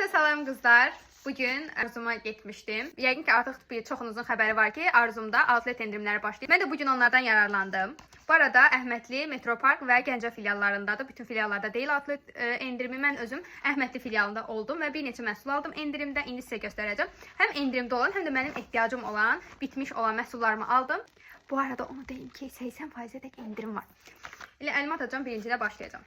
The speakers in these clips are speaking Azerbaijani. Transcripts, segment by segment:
Herkese salam kızlar. Bugün Arzum'a getmişdim. Yəqin ki artıq çoxunuzun xəbəri var ki, Arzumda outlet endirimləri başlayıb. Mən də bugün onlardan yararlandım. Bu arada Əhmədli, Metropark və Gəncə filiallarındadır. Bütün filiallarda deyil outlet endirimi. Mən özüm Əhmədli filialında oldum və bir neçə məhsul aldım endirimdə. İndi sizə göstərəcəm. Həm endirimdə olan, həm də mənim ehtiyacım olan, bitmiş olan məhsullarımı aldım. Bu arada onu deyim ki, 80%'dək endirim var. Elə əlimi atacağım, birincilə başlayacağım.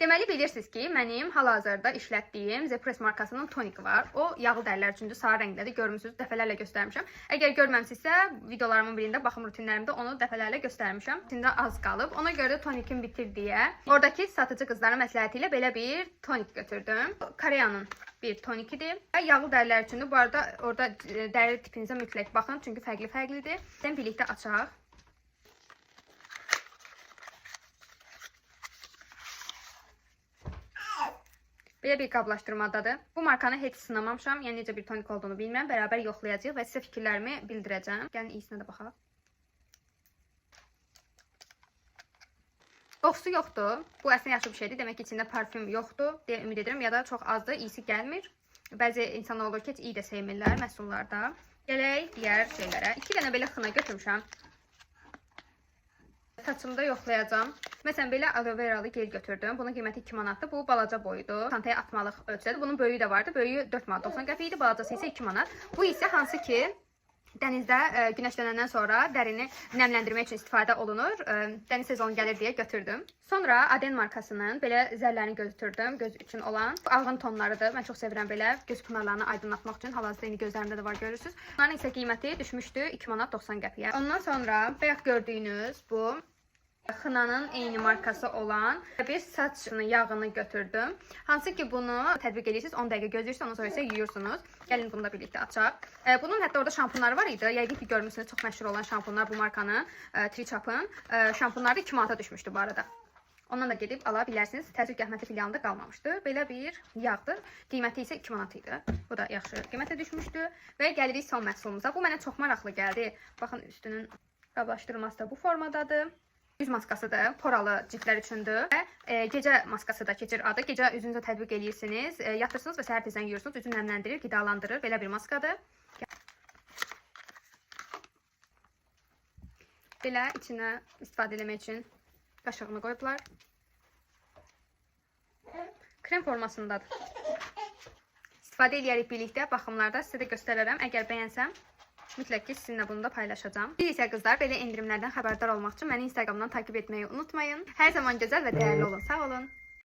Deməli bilirsiniz ki, mənim hal-hazırda işlətdiyim Zepress markasının tonik var. O yağlı dərilər üçündür, sarı rəngdədir. Görmüsünüz, dəfələrlə göstərmişəm. Əgər görməmsinizsə, videolarımın birində, baxım rutinlərimdə onu dəfələrlə göstərmişəm. İçində az qalıb. Ona görə də tonikim bitir deyə oradakı satıcı qızların məsləhəti ilə belə bir tonik götürdüm. Koreyanın bir tonikidir. Yağlı dərilər üçündür. Bu arada orada dəri tipinizə mütləq baxın, çünki fərqli-fərqlidir. Birlikdə açaq. Belə bir qablaşdırmadadır. Bu markanı heç sınamamışam. Yəni necə bir tonik olduğunu bilmirəm. Bərabər yoxlayacağıq və sizə fikirlərimi bildirəcəm. Gəlin iyisinə də baxaq. Qoxusu yoxdur. Bu əslində yaxşı bir şeydir. Demək ki, içində parfüm yoxdur deyə ümid edirəm. Ya da çox azdır, iyisi gəlmir. Bəzi insanlar olur ki, heç iyi də sevmirlər məhsullarda. Gələk digər şeylərə. 2 dənə belə xına götürmüşəm. Saçımda yoxlayacağım. Məsələn, belə aloe veralı gel götürdüm. Bunun qiyməti 2 manatdır. Bu balaca boyudur. Çantaya atmalıq ölçüdədir. Bunun böyüyü də vardı. Böyüyü 4 manat 90 qəpik idi. Balacası isə 2 manat. Bu isə hansı ki, dənizdə günəşlənəndən sonra dərini nəmləndirmək üçün istifadə olunur. Dəniz sezonu gəlir deyə götürdüm. Sonra Aden markasının belə zərlərini götürdüm. Göz üçün olan. Bu alğın tonlarıdır. Mən çox sevirəm belə göz pınarlarını aydınlatmaq üçün. Hal-hazırda indi gözlərimdə də var, görürsünüz. Bunların isə qiyməti düşmüşdü 2 manat 90 qəpiyə. Ondan sonra bayaq gördüyünüz bu xınanın eyni markası olan bir saç yağını götürdüm. Hansı ki bunu tətbiq edirsiniz, 10 dəqiqə gözləyirsiniz, ondan sonra isə yuyursunuz. Gəlin bunu da birlikdə açaq. Bunun hətta orada şampunları var idi. Yəqin ki görmüsünüz, çox məşhur olan şampunlar bu markanın, Trichap'ın. Şampunları da 2 manata düşmüşdü bu arada. Ondan da gedib ala bilərsiniz. Təzyiq Əhmədli filialında qalmamışdı. Belə bir yağdır. Qiyməti isə 2 manat idi. Bu da yaxşı qiymətə düşmüşdü. Və gəlirik son məhsulumuza. Bu mənə çox maraqlı gəldi. Baxın, üstünün qablaşdırılması da bu formadadır. Yüz maskasıdır, poralı cildlər üçündür və gecə maskası da keçir adı. Gecə üzünüzə tətbiq edirsiniz, yatırsınız və səhər tezdən yuyursunuz. Üzünü nəmləndirir, qidalandırır. Belə bir maskadır. Belə içinə istifadə etmək üçün qaşığını qoyublar. Krem formasındadır. İstifadə edərək birlikdə baxımlarda sizə də göstərərəm. Əgər bəyənsəm, mütləq ki, sizinlə bunu da paylaşacağım. Bir isə qızlar, belə endirimlərdən xəbərdar olmaq üçün məni Instagramdan takip etməyi unutmayın. Hər zaman gözəl və dəyərli olun. Sağ olun.